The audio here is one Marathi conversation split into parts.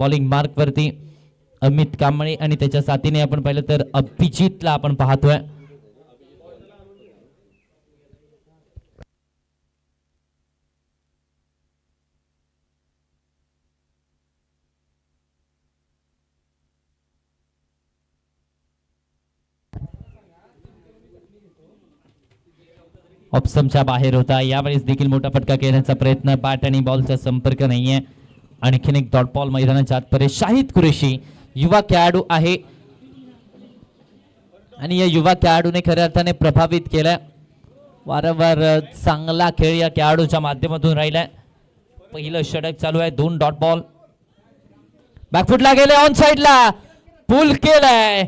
बॉलिंग मार्क वरती अमित कांबळे आणि त्याच्या साथीने आपण पाहिलं तर अभिजितला आपण पाहतोय. ऑप्शनच्या बाहेर होता. यावेळेस देखील मोठा फटका घेण्याचा प्रयत्न. बॅट आणि बॉलचा संपर्क नाहीये. आणखीन एक डॉट बॉल मैदानाच्या आतपर्यंत. शाहिद कुरेशी युवा खेळाडू आहे आणि या युवा खेळाडूने खऱ्या अर्थाने प्रभावित केलं. वारंवार चांगला खेळ या खेळाडूच्या माध्यमातून राहिलाय. पहिलं षटक चालू आहे. 2 डॉट बॉल. बॅकफुटला गेले. ऑन साइडला पुल केलाय.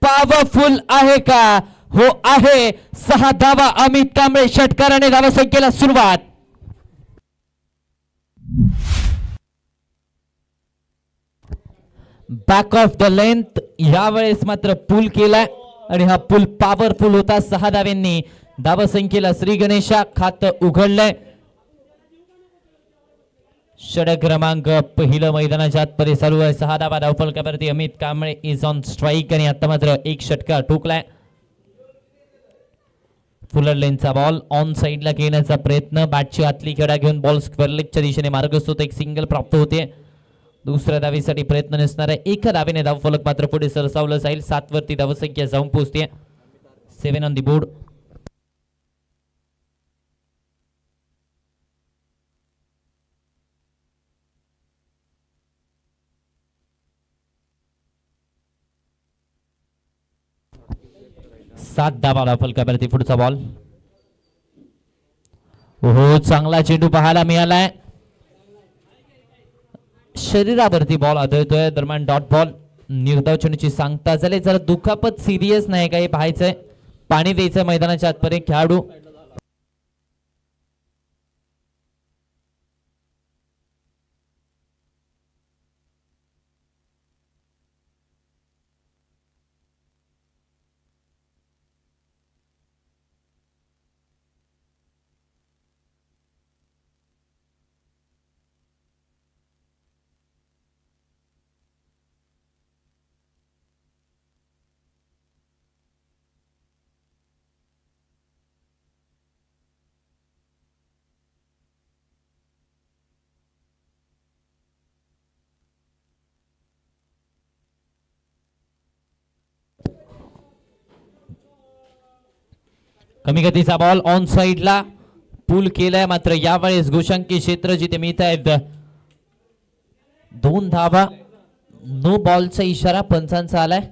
पॉवरफुल आहे का? हो आहे. 6 धावा अमित कांबळे षटकाराने धावसंख्येला सुरुवात. बॅक ऑफ द लेंथ यावेळेस मात्र पुल केलाय आणि हा पुल पॉवरफुल होता. 6 धाव्यांनी धावसंख्येला श्री गणेशा खातं उघडलंय. षटक क्रमांक पहिलं मैदानाच्या आतपर्यंत चालू आहे. 6 धावा धावफलकावरती. Amit Kamble is on strike आणि आता मात्र एक षटकार ठोकलाय. फुलर लेनचा बॉल ऑन साइडला घेण्याचा प्रयत्न. बॅटची आतली खेळा घेऊन बॉल स्क्वेअर लेगच्या दिशेने मार्गस्थ होतो. एक सिंगल प्राप्त होते. दुसऱ्या धावेसाठी प्रयत्न नसणार आहे. एका धावेने धावफलक मात्र पुढे सरसावलं जाईल. 7 वरती धावसंख्या जाऊन पोहोचते. 7 ऑन दी बोर्ड. सात धावा धावफलकावरती. पुढचा बॉल. हो चांगला चेंडू पाहायला मिळालाय. शरीरावरती बॉल आदळतोय. दरम्यान डॉट बॉल. निर्धाव चेंडूची सांगता झाली. जरा दुखापत सिरियस नाही काही पाहायचंय. पाणी द्यायचंय मैदानाच्या आतपर्यंत खेळाडू. कमी गतीचा बॉल ऑन साइडला पुल केलाय. मात्र यावेळेस गोशांकी क्षेत्र जिथे मिळत आहेत 2 धावा. नो बॉलचा इशारा पंचांचा आलाय.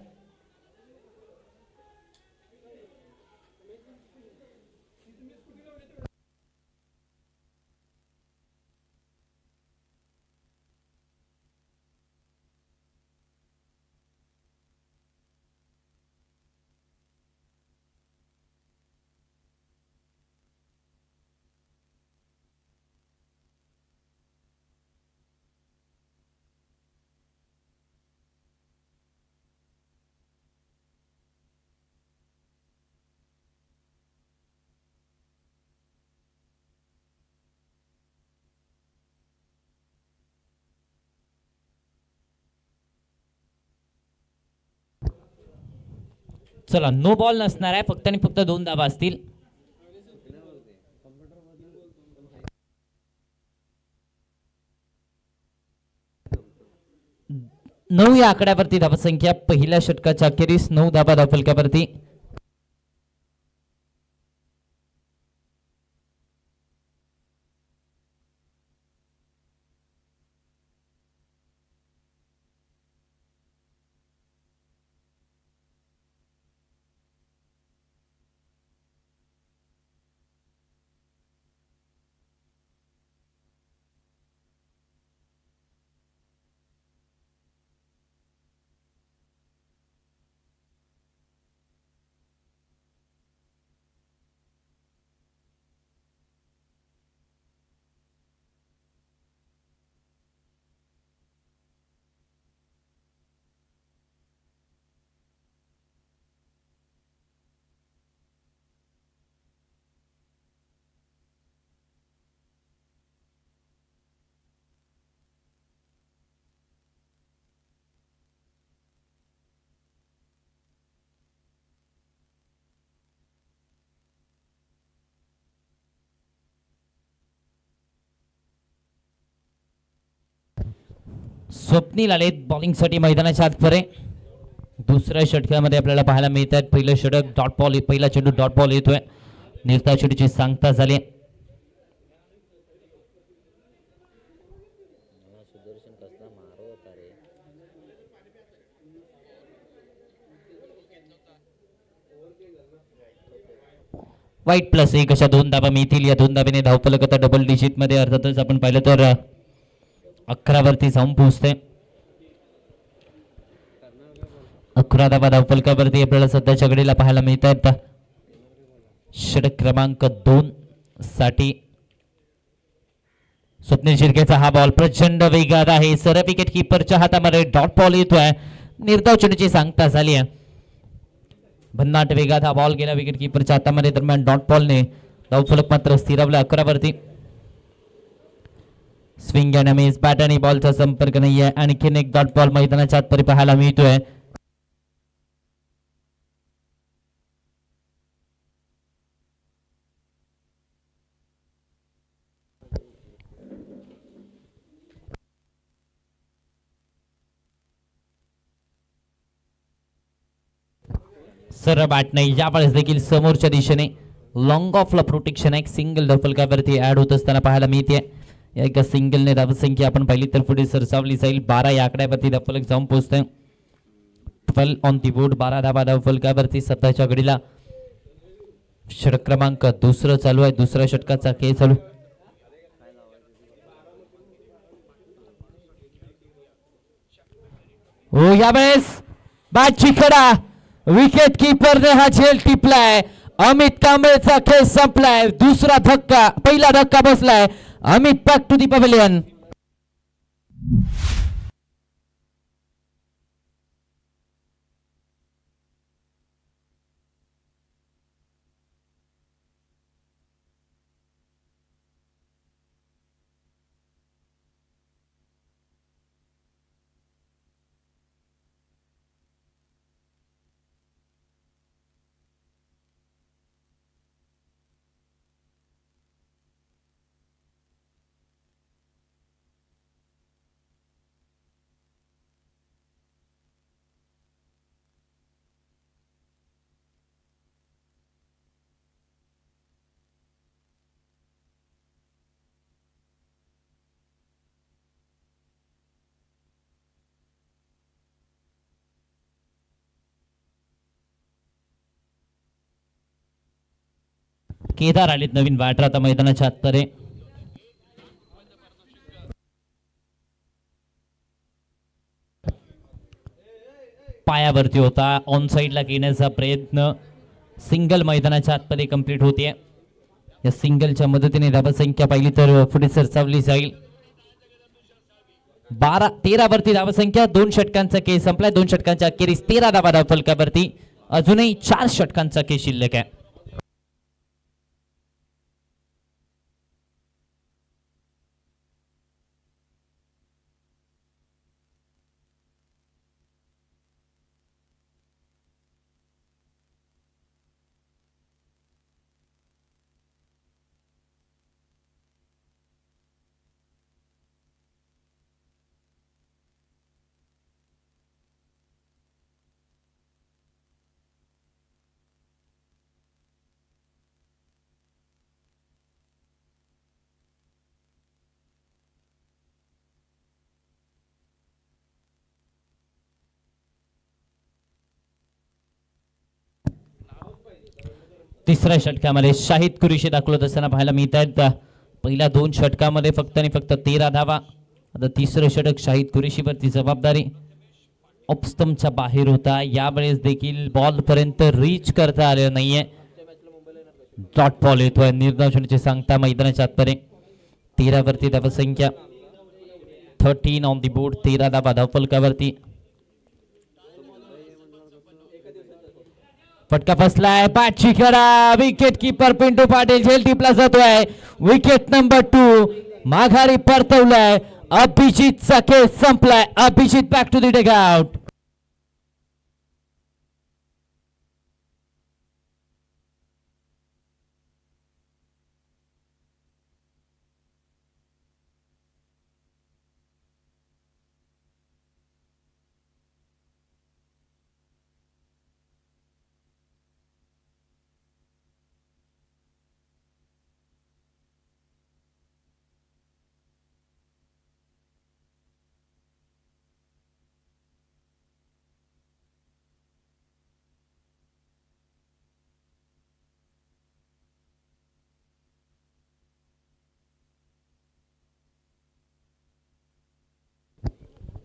चला नो बॉल नसणार आहे. फक्त आणि फक्त 2 धावा असतील. नऊ या आकड्यावरती धावसंख्या. पहिल्या षटकाच्या अखेरीस 9 धावा धावफलकावरती. स्वप्नील आलेत बॉलिंगसाठी मैदानाच्या आतपर्यंत. दुसऱ्या षटकामध्ये आपल्याला पाहायला मिळत आहेत. पहिलं षटक डॉट बॉल, पहिला चेंडू डॉट बॉल येतोय. निर्धाव चेंडूची सांगता झाली. वाईट प्लस 1 अशा 2 धाबा मिळतील. या 2 धाब्याने धावफलक आता डबल डिजिट मध्ये अर्थातच आपण पाहिलं तर 11 वरती जाऊन पोहोचते. 11 धाबा धावफलकावरती आपल्याला सध्याच्या घडीला पाहायला मिळत आहेत. षटक क्रमांक 2 साठी स्वप्नील शिर्केचा हा बॉल प्रचंड वेगात आहे. सरळ विकेट किपरच्या हातामध्ये डॉट बॉल येतोय. निर्धाव चेंडूची सांगता झाली आहे. भन्नाट वेगात हा बॉल गेला विकेट किपरच्या हातामध्ये. दरम्यान डॉट बॉलने धावफलक मात्र स्थिरावला 11 वरती. स्विंग अँड मिस, बॅट आणि बॉलचा संपर्क नाहीये. आणखीन एक डॉट बॉल मैदानाच्या आतपर्यंत पाहायला मिळतोय. सरळ बॅट नाही. यावेळेस देखील समोरच्या दिशेने लॉंग ऑफला प्रोटेक्शन एक सिंगल धावफलकावरती ऍड होत असताना पाहायला मिळते. या एका सिंगलने धावसंख्या आपण पाहिली तर पुढे सरसावली जाईल. 12 या आकड्यावरती धावफलक जाऊन पोहोचतोय. 12 ऑन दी बोर्ड. 12 धाबा धावफलकावरती सध्याच्या घडीला षटक क्रमांक 2 चालू आहे. दुसऱ्या षटकाचा खेळ चालू. हो, यावेळेस बॅट चिकडा. विकेट कीपरने हा झेल टिपलाय. अमित कांबळेचा खेळ संपलाय. दुसरा धक्का, पहिला धक्का बसलाय. Amit back to the pavilion. Kedar आलेत नवीन बॅटर आता मैदानाच्या आतमध्ये. पायावरती होता. ऑन साइडला घेण्याचा प्रयत्न. सिंगल मैदानाच्या आतमध्ये कंप्लीट होते. या सिंगलच्या मदतीने धावसंख्या पाहिली तर पुढे सरसावली जाईल. 13 वरती धावसंख्या. 2 षटकांचा खेळ संपलाय. 2 षटकांच्या अखेरीस 13 धावा धावफलकावरती. अजूनही 4 षटकांचा खेळ शिल्लक आहे. तिसऱ्या षटकामध्ये शाहिद कुरेशी दाखवत असताना पाहायला मिळत आहेत. पहिल्या 2 षटकामध्ये फक्त आणि फक्त 13 धावा. आता तिसरं षटक शाहिद कुरेशीवरती जबाबदारी. ऑफस्टंपच्या बाहेर होता. यावेळेस देखील बॉल पर्यंत रीच करता आले नाहीये. डॉट बॉल येतोय. निर्धाव चेंडूची सांगता मैदानाच्या आतपर्यंत. 13 वरती धावसंख्या. 13 ऑन दी बोर्ड. 13 धावा धावफलकावरती. फटका फसलाय. बॅटची कडा. विकेट किपर पिंटू पाटील झेल टिपला जातोय. विकेट नंबर 2 माघारी परतवलाय. अभिजितचा खेळ संपलाय. Abhijit back to the dugout.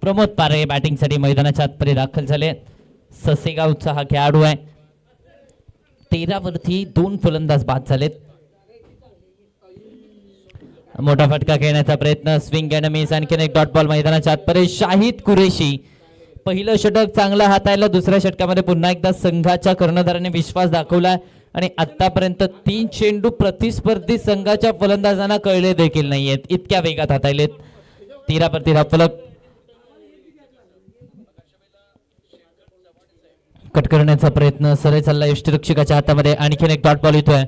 Pramod Pare बॅटिंगसाठी मैदानाच्या आतमध्ये दाखल झाले. ससेगावचा हा खेळाडू आहे. 13 वरती 2 फलंदाज बाद झालेत. मोठा फटका खेळण्याचा प्रयत्न, स्विंग अँड मिस. आणखीन एक डॉट बॉल मैदानाच्या आतमध्ये. शाहिद कुरेशी पहिलं षटक चांगलं हाताळलं. दुसऱ्या षटकामध्ये पुन्हा एकदा संघाच्या कर्णधाराने विश्वास दाखवला आणि आतापर्यंत 3 चेंडू प्रतिस्पर्धी संघाच्या फलंदाजांना कळले देखील नाहीयेत, इतक्या वेगात हाताळलेत. 13 वरती धावफलक. कट करण्याचा प्रयत्न सरळ चालला यष्टिरक्षकाच्या हातामध्ये. आणखीन एक डॉट बॉल येतोय.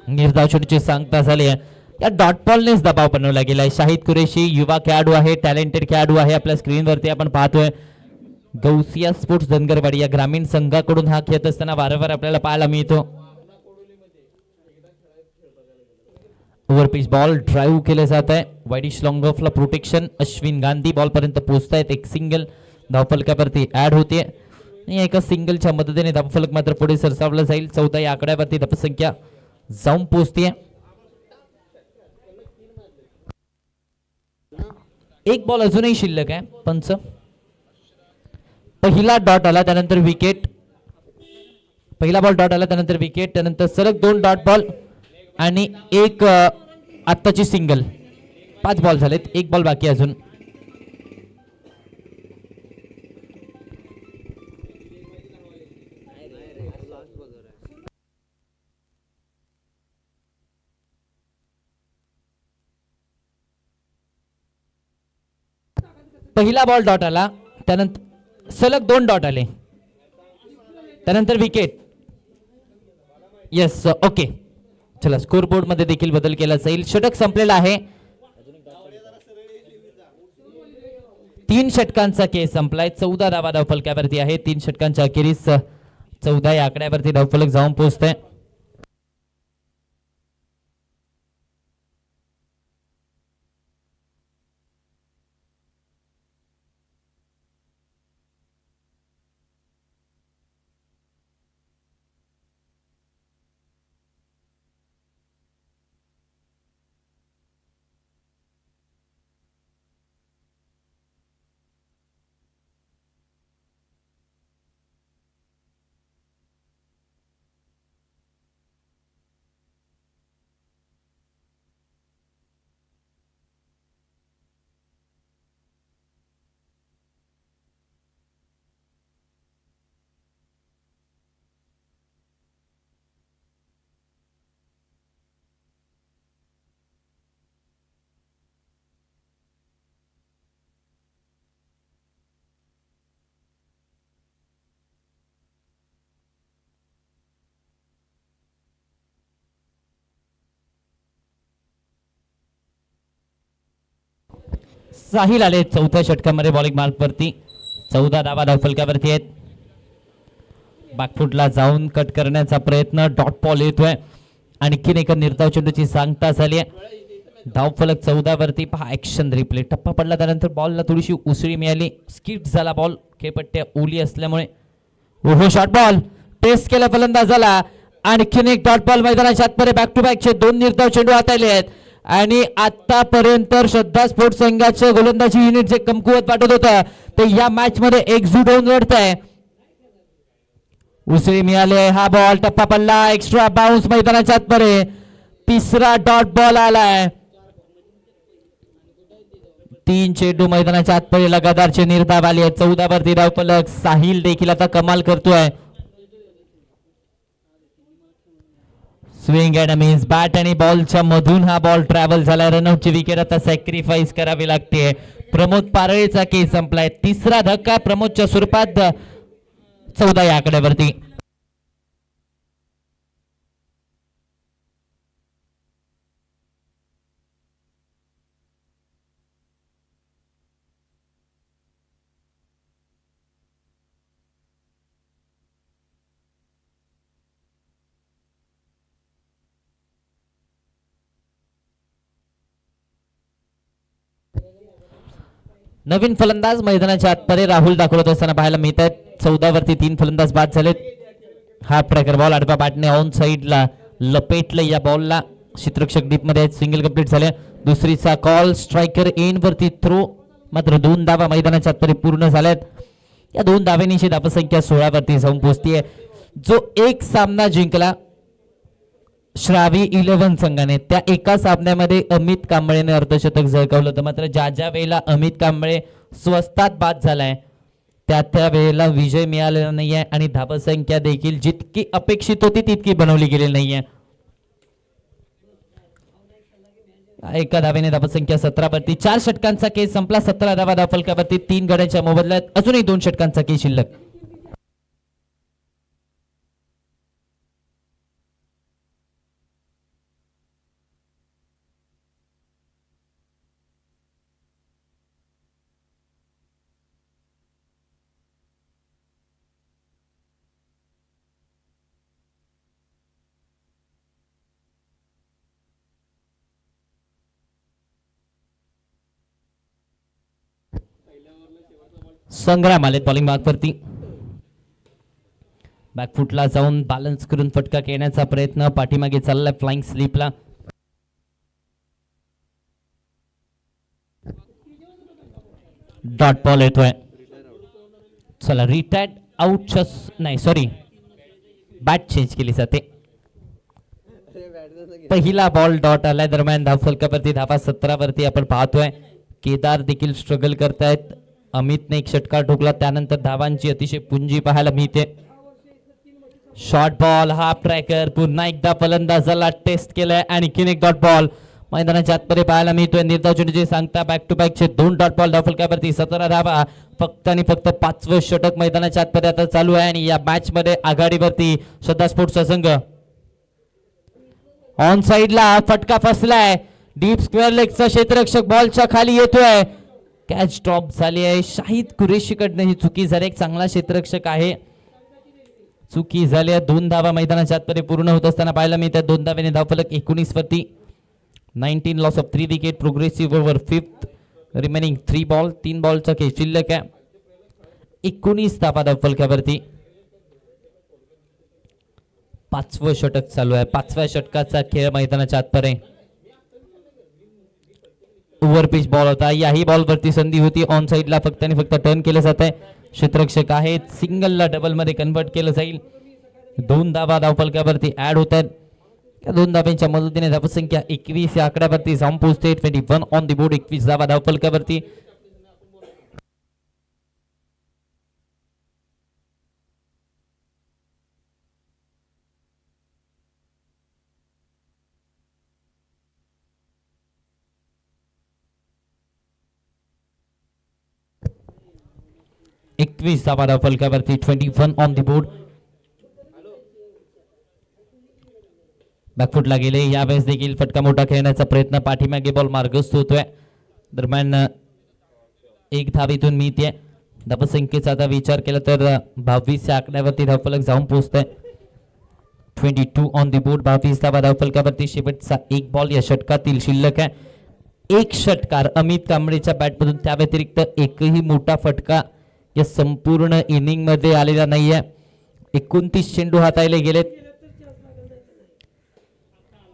निर्धाव चेंडूची सांगता झाली आहे. या डॉट बॉलनेच दबाव बनवला गेलाय. शाहिद कुरेशी युवा खेळाडू आहे, टॅलेंटेड खेळाडू आहे. आपल्या स्क्रीनवरती आपण पाहतोय गौसिया स्पोर्ट्स धनगरवाडी या ग्रामीण संघाकडून हा खेळत असताना वारंवार आपल्याला पाहायला मिळतो. ओव्हर पिच बॉल ड्राईव्ह केले जात आहे. वाईडिश लॉंग ऑफला प्रोटेक्शन. अश्विन गांधी बॉल पर्यंत पोहोचतायत. एक सिंगल धावफलकावरती ऍड होते. एका सिंगलच्या मदतीने धावफलक मात्र पुढे सरसावला जाईल. 14 या आकड्यावरती धावसंख्या जाऊन पोहोचते. एक बॉल अजूनही शिल्लक आहे. पंच पहिला डॉट आला त्यानंतर विकेट. पहिला बॉल डॉट आला त्यानंतर विकेट, त्यानंतर सलग 2 डॉट बॉल आणि एक आत्ताची सिंगल. 5 बॉल झालेत. एक बॉल बाकी अजून. पहिला बॉल डॉट आला त्यानंतर सलग 2 डॉट आले त्यानंतर विकेट. Yes okay. चला स्कोर बोर्ड मध्ये देखील बदल केला जाईल. षटक संपलेला आहे. 3 षटकांचा केस संपलाय. 14 धावा धावफलकावरती आहे. 3 षटकांच्या अखेरीस 14 या आकड्यावरती धावफलक जाऊन पोहोचतंय. साहिल आले 4थ्या षटकामध्ये बॉलिंग मार्क वरती. 14 धावा धावफलकावरती आहेत. बॅकफुटला जाऊन कट करण्याचा प्रयत्न. डॉट बॉल येतोय. आणखीन एका निर्धाव चेंडूची सांगता झाली आहे. धावफलक 14 वरती. पहा ऍक्शन रिप्ले. टप्पा पडला त्यानंतर बॉलला थोडीशी उसळी मिळाली. स्किट झाला बॉल. खेळपट्ट्या ओली असल्यामुळे. ओहो शॉट बॉल टेस्ट केला फलंदाजाला. आणखीन एक डॉट बॉल मैदानाच्या आतमध्ये. बॅक टू बॅकचे 2 निर्धाव चेंडू हाताळले आहेत आणि आतापर्यंत श्रद्धा स्पोर्ट्स संघाचे गोलंदाजी युनिट जे कमकुवत वाटत होतं ते या मॅच मध्ये एकजूट होऊन लढत आहे. उसळी मिळाले. हा बॉल टप्पा पडला. एक्स्ट्रा बाउन्स मैदानाच्या आतमध्ये. 3रा डॉट बॉल आलाय. 3 चेंडू मैदानाच्या आतमध्ये लगातारचे निर्धाव आले. 14 वरती धावफलक. साहिल देखील आता कमाल करतोय. Swing and miss. बॅट आणि बॉलच्या मधून हा बॉल ट्रॅव्हल झाला. रनआउटची विकेट आता सॅक्रिफाईस करावी लागते. प्रमोद पारळेचा केस संपलाय. 3रा धक्का प्रमोदच्या स्वरूपात 14 या आकड्यावरती. नवीन फलंदाज मैदानाच्या आतमध्ये राहुल दाखवत असताना पाहायला मिळत आहेत. 14 वरती 3 फलंदाज बाद झालेत. हाफ ट्रॅकर बॉल आडव्या बॅटने ऑन साइडला लपेटलं. या बॉलला क्षेत्ररक्षक डीप मध्ये सिंगल कंप्लीट झाले. दुसरीचा कॉल. स्ट्रायकर एंड वरती थ्रो मात्र 2 धावा मैदानाच्या आतमध्ये पूर्ण झाल्यात. या 2 धाव्यांची धावसंख्या 16 वरती जाऊन पोहोचतीये. जो एक सामना जिंकला श्रावी 11 संघाने, त्या एका सामन्यामध्ये अमित कांबळेने अर्धशतक झळकावलं होतं. मात्र ज्या वेळेला अमित कांबळे स्वस्तात बाद झालाय त्या वेळेला विजय मिळालेला नाहीये आणि धावसंख्या देखील जितकी अपेक्षित होती तितकी बनवली गेलेली नाहीये. एका धावेने धावसंख्या 17 वरती. 4 षटकांचा खेळ संपला. 17 धावा धावफलकावरती. 3 गड्यांच्या मोबदल्यात अजूनही 2 षटकांचा खेळ शिल्लक. संग्राम आलेत बॉलिंग मार्कवरती. बॅकफुटला जाऊन बॅलन्स करून फटका खेळण्याचा प्रयत्न पाठीमागे चाललाय फ्लाइंग स्लीपला. डॉट बॉल येतोय. चला रिटायर्ड आउट नाही सॉरी बॅट चेंज केली जाते. पहिला बॉल डॉट आलाय. दरम्यान धावफलकावरती धावा 17 वरती आपण पाहतोय. केदार देखील स्ट्रगल करतायत. अमितने एक षटकार ठोकला. त्यानंतर धावांची अतिशय पुंजी पाहायला मिळते. शॉर्ट बॉल हाफ ट्रॅकर पुन्हा एकदा फलंदाजाला टेस्ट केलाय. आणखीन एक डॉट बॉल मैदानाच्या आतमध्ये पाहायला मिळतोय. निर्धाव चेंडूचे सांगता बॅक टू बॅकचे 2 डॉट बॉल धावफलकावरती 17 धावा. फक्त आणि फक्त 5वं षटक मैदानाच्या आतमध्ये आता चालू आहे आणि या मॅच मध्ये आघाडीवरती श्रद्धा स्पोर्ट्सचा संघ. ऑन साइडला फटका फसलाय. डीप स्क्वेअर लेगचा क्षेत्ररक्षक बॉलच्या खाली येतोय. कॅच ड्रॉप झाली आहे. शाहिद कुरेशीकडनं ही चुकी झाली. एक चांगला क्षेत्ररक्षक आहे. चुकी झाली आहे. 2 धावा मैदानाच्या आतमध्ये पूर्ण होत असताना पाहायला मिळतात. 2 धाव्याने धावफलक 19 वरती. 19 loss of 3 wicket. Progressive over 5th. Remaining 3 ball. 3 बॉलचा खेळ शिल्लक आहे. 19 धावा धावफलकावरती. 5वं षटक चालू आहे. 5व्या षटकाचा खेळ मैदानाच्या आतमध्ये. ओव्हर पिच बॉल होता. याही बॉल वरती संधी होती. ऑन साइडला फक्त आणि फक्त टर्न केलं जात आहे. क्षेत्ररक्षक आहेत. सिंगलला डबल मध्ये कन्वर्ट केलं जाईल. 2 धावा धावफलकावरती ऍड होत आहेत. या 2 धाव्यांच्या मदतीने धावसंख्या 21 या आकड्यावरती जाऊन पोहोचते. 21 ऑन द बोर्ड. 21 धावा धावफलकावरती. धावा धावफलकावरती. 21 ऑन द बोर्ड. बॅकफुटला गेले. यावेळेस देखील फटका मोठा खेळण्याचा प्रयत्न. पाठीमागे बॉल मार्गस्थ होतोय. दरम्यान 1 धावीतून मिळते. धावसंख्येचा आता विचार केला तर 22 या आकड्यावरती धावफलक जाऊन पोहोचतोय. 22 ऑन द बोर्ड. 22 धावा धावफलकावरती. शेवटचा 1 बॉल या षटकातील शिल्लक आहे. 1 षटकार अमित कांबळेच्या बॅटमधून. त्या व्यतिरिक्त एकही मोठा फटका या संपूर्ण इनिंग मध्ये आलेला नाहीये. 29 चेंडू हाताळले गेलेत.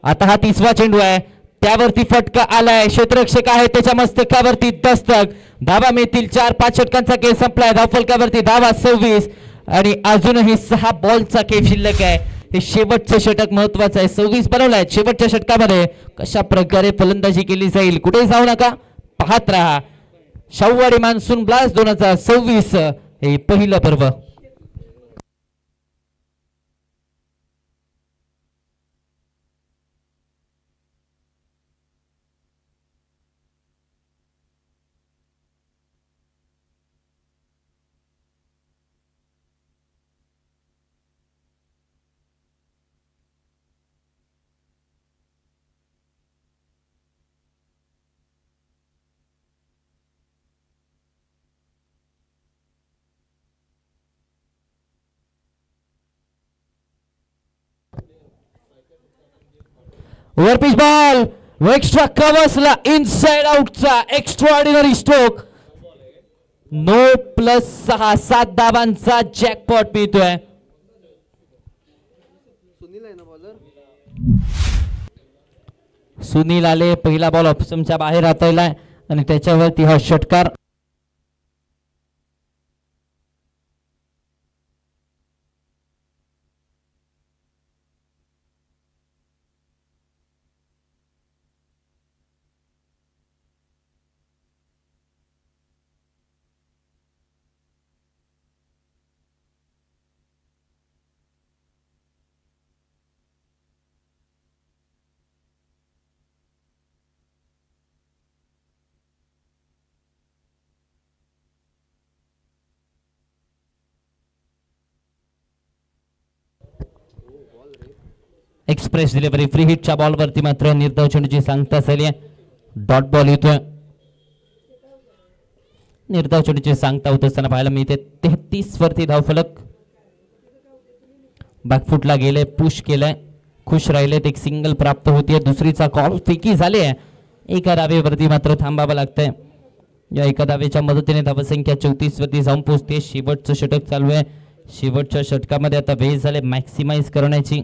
आता हा 30वा चेंडू आहे. त्यावरती फटका आलाय. क्षेत्ररक्षक आहे त्याच्या मस्तकावरती दस्तक. धावा मिळतील. 4-5 षटकांचा खेळ संपलाय. धावफलकावरती धावा 26 आणि अजूनही 6 बॉलचा खेळ शिल्लक आहे. हे शेवटचं षटक महत्वाचं आहे. 26 बनवलाय. शेवटच्या षटकामध्ये कशा प्रकारे फलंदाजी केली जाईल. कुठे जाऊ नका, पाहत राहा. शाहूवाडी मान्सून ब्लास्ट 2026 हे पहिलं पर्व. ओव्हर पिच बॉल एक्स्ट्रा कव्हर्सला इनसाइड आउटचा एक्स्ट्राऑर्डिनरी स्ट्रोक. 9+6 7 धावांचा जॅकपॉट मिळतोय. सुनील आले. पहिला बॉल ऑप्शनच्या बाहेर हाताळलाय आणि त्याच्यावरती हा षटकार. एक्सप्रेस डिलिव्हरी फ्री हिटच्या बॉलवरती मात्र निर्धाव चेंडूची सांगता झाली आहे. डॉट बॉल येतोय. निर्धाव चेंडूची सांगता होत असताना पाहायला मिळते. 33 वरती धावफलक. बॅकफुटला गेले, पुश केलंय, खुश राहिलेत. एक सिंगल प्राप्त होतीये. दुसरीचा कॉल फेकी झाली आहे. एका धावेवरती मात्र थांबावं लागतंय. या एका धावेच्या मदतीने धावसंख्या 34 वरती जाऊन पोहोचते. शेवटचं षटक चालू आहे. शेवटच्या षटकामध्ये आता वेळ झाले मॅक्सिमाइज करण्याची.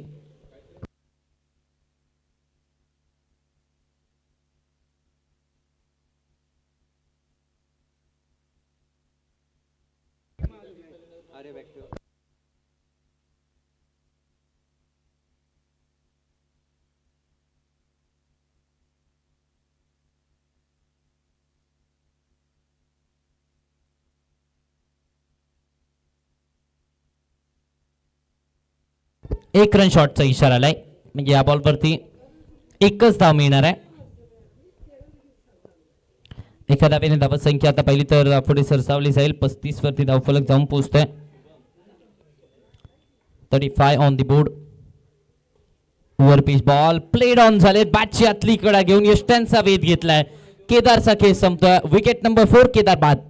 एक रन शॉटचा इशारा आलाय. म्हणजे या बॉलवरती एकच धाव मिळणार आहे. एका धावेने धावसंख्या आता पहिली तर पुढे सरसावली जाईल. 35 वरती धावफलक जाऊन पोहोचतोय. 35 on the board. Over pitch ball played on झाले. बॅटची आतली कडा घेऊन यष्ट्यांचा वेध घेतलाय. केदारचा खेळ संपतोय. विकेट नंबर 4 केदार बाद.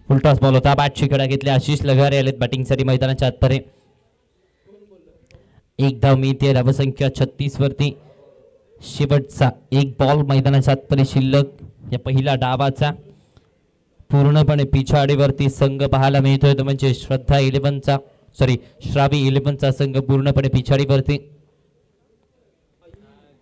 फुलटॉस बॉल होता. बॅटची कडा घेतली. आशिष लगारे आलेत बॅटिंगसाठी मैदानाच्या आतपरे. एक धाव मिळते. धावसंख्या 36 वरती. शेवटचा एक बॉल मैदानाच्या आतपरे शिल्लक. या पहिल्या डावाचा पूर्णपणे पिछाडीवरती संघ पाहायला मिळतोय. तो म्हणजे श्रद्धा 11चा श्रावी 11चा संघ पूर्णपणे पिछाडीवरती.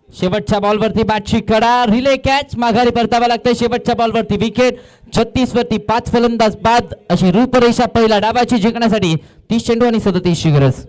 शेवटच्या बॉलवरती बॅटची कडा. Relay catch. माघारी परतावा लागतंय. शेवटच्या बॉलवरती विकेट. 36 वरती 5 फलंदाज बाद. अशी रूपरेषा पहिल्या डावाची जिंकण्यासाठी 30 चेंडू आणि 37 ची गरज.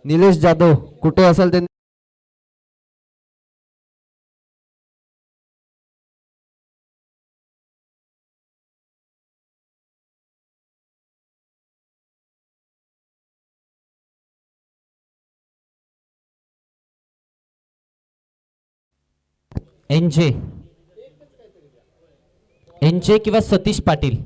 निलेश जाधव कुठे असेल ते एनजे एनजे किंवा सतीश पाटील.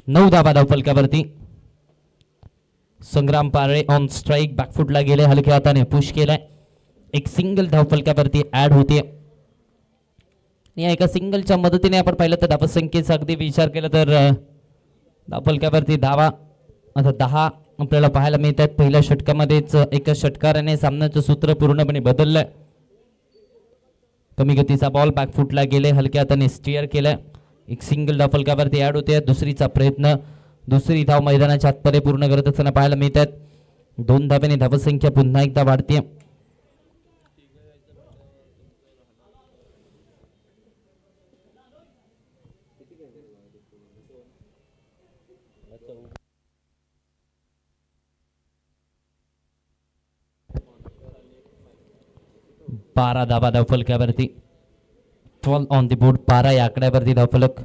नऊ धावा धावफलकावरती. संग्राम पारळे ऑन स्ट्राईक, बॅकफुटला गेले, हलक्या हाताने पुश केलाय. एक सिंगल धावफलकावरती ऍड होते. या एका सिंगलच्या मदतीने आपण पाहिलं तर धावसंख्येचा अगदी विचार केला तर धावफलकावरती धावा आता 10 आपल्याला पाहायला मिळत आहेत. पहिल्या षटकामध्येच एका षटकाराने सामन्याचं सूत्र पूर्णपणे बदललंय. कमी गतीचा बॉल बॅकफुटला गेले, हलक्या हाताने स्टिअर केलाय. एक सिंगल धावफलकावरती ऍड होते. दुसरीचा प्रयत्न, दुसरी धाव मैदानाच्या आतमध्ये पूर्ण करत असताना पाहायला मिळत आहेत. 2 धावेने धावसंख्या पुन्हा एकदा वाढते. बारा धावा धावफलकावरती. 12 ऑन द बोर्ड. 12 या आकड्यावरती धावफलक.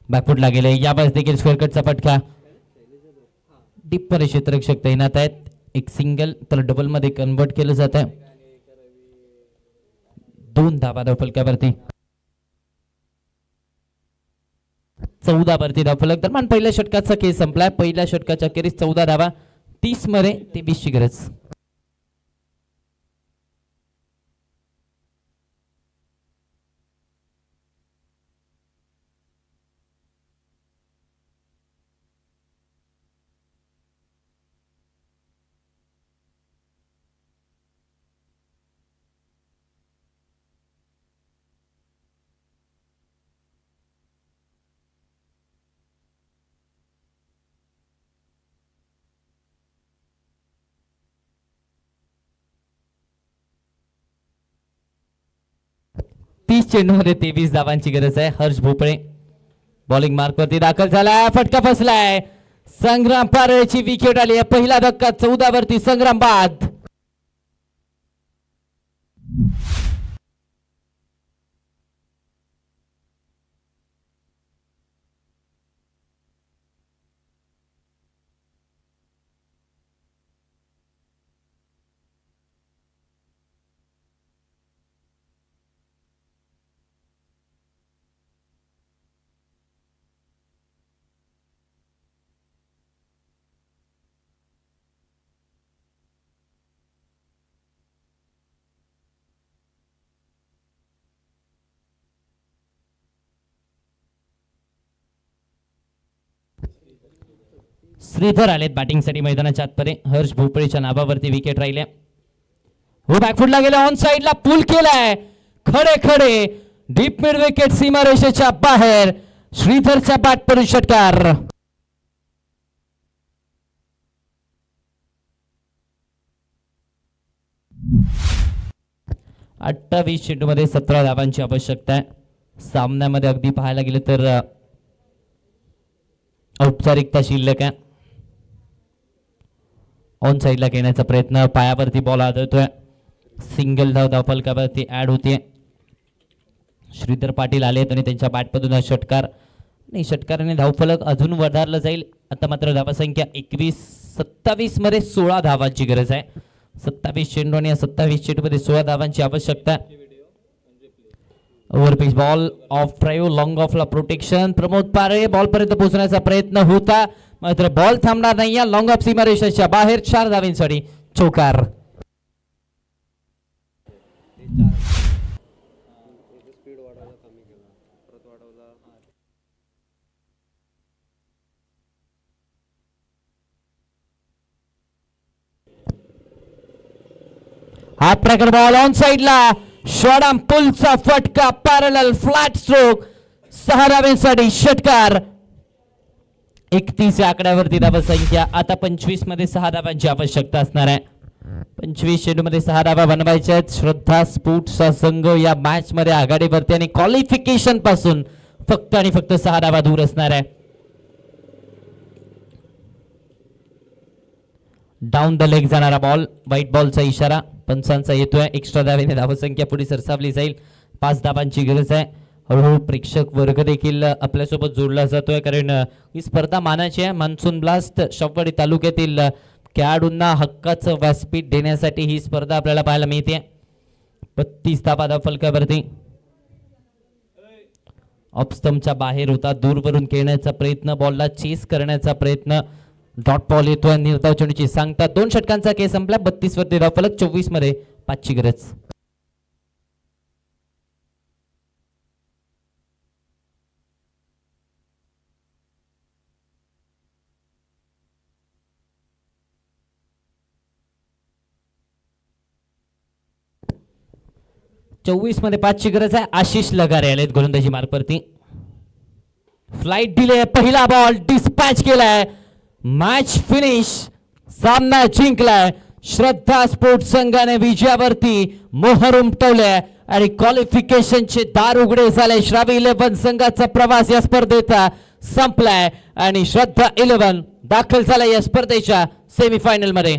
बॅकफुटला गेले, यावेळेस देखील स्क्वेअरकटचा फटका. डीप मध्ये क्षेत्ररक्षक तैनात आहेत. एक सिंगल तर डबल मध्ये कन्वर्ट केलं जात आहे. 2 धावा धावफलकावरती. 14 वरती धावफलक. दरम्यान पहिल्या षटकाचा खेळ संपलाय. पहिल्या षटकाच्या अखेरीस 14 धावा, 30 मध्ये 23 ची गरज. चेंडूमध्ये 23 धावांची गरज आहे. हर्ष भोपळे बॉलिंग मार्क वरती दाखल झालाय. फटका फसलाय. संग्राम पारळेची विकेट आली आहे. पहिला धक्का 14 वरती संग्राम बाद. श्रीधर आलेत बॅटिंगसाठी मैदानाच्या आतमध्ये. हर्ष भोपळेच्या नावावरती विकेट राहिल्या. हो बॅकफुटला गेला, ऑन साइडला पुल केलाय. खडे खडे डीप मिड विकेट सीमारेषेच्या बाहेर. श्रीधरच्या बॅट पडून षटकार. 28 चेंडूमध्ये 17 धावांची आवश्यकता आहे. सामन्यामध्ये अगदी पाहायला गेलं तर औपचारिकता शिल्लक आहे. ऑन साईडला घेण्याचा प्रयत्न, पायावरती बॉल आदळतोय. सिंगल धाव धावफलकावरती ऍड होतीये. श्रीधर पाटील आले आणि त्यांच्या बॅटमधून षटकार, नाही षटकाराने धावफलक अजून वधारलं जाईल. आता मात्र धावसंख्या 27 मध्ये 16 धावांची गरज आहे. 27 चेंडू आणि 27 चेंडूमध्ये 16 धावांची आवश्यकता. Over pitch ball, off drive, long ऑफला प्रोटेक्शन. प्रमोद पारे बॉल पर्यंत पोहोचण्याचा प्रयत्न होता, मात्र बॉल थांबणार नाही. लॉंग ऑफ सीमारेषेच्या बाहेर 4 धावांसाठी चौकार. हा प्रकार बॉल ऑन साइडला, शॉर्ट आर्म पुलचा फटका, पॅरलल फ्लॅट स्ट्रोक, 6 धावांसाठी षटकार. 31 या आकड्यावरती धावसंख्या. आता 25 मध्ये 6 धावांची आवश्यकता असणार आहे. 25 चेंडूमध्ये 6 धावा बनवायच्या आहेत. श्रद्धा स्पोर्ट्सचा संघ या मॅच मध्ये आघाडीवरती आणि क्वालिफिकेशन पासून फक्त आणि फक्त 6 धावा दूर असणार आहे. डाऊन द लेग जाणारा बॉल, व्हाईट बॉलचा इशारा पंचांचा येतोय. एक्स्ट्रा धावेने धावसंख्या पुढे सरसावली जाईल. 5 धावांची गरज आहे. हळूहळू प्रेक्षक वर्ग देखील आपल्यासोबत जोडला जातोय, कारण ही स्पर्धा मानाची आहे. मान्सून ब्लास्ट शाववाडी तालुक्यातील खेळाडूंना हक्काचं व्यासपीठ देण्यासाठी ही स्पर्धा आपल्याला पाहायला मिळते. 32 धावा धावफलकावरती. ऑफस्टंपच्या बाहेर होता, दूरवरून खेळण्याचा प्रयत्न, बॉलला चेस करण्याचा प्रयत्न. डॉट बॉल येतोय. निर्धाव चेंडूची सांगता. 2 षटकांचा खेळ संपला. 32 वरती धावफलक, 24 मध्ये 5 ची गरज. मध्ये 5 ची गरज आहे. आशिष लगारे आलेत गोलंदाजी मार्गवरती. फ्लाइट डिले, पहिला बॉल डिस्पॅच केलाय. मॅच फिनिश, सामना जिंकलाय. श्रद्धा स्पोर्ट्स संघाने विजयावरती मोहर उमटवले आणि क्वालिफिकेशनचे दार उघडे झाले. श्रावी 11 संघाचा प्रवास या स्पर्धेचा संपलाय आणि श्रद्धा 11 दाखल झाला या स्पर्धेच्या सेमीफायनल मध्ये.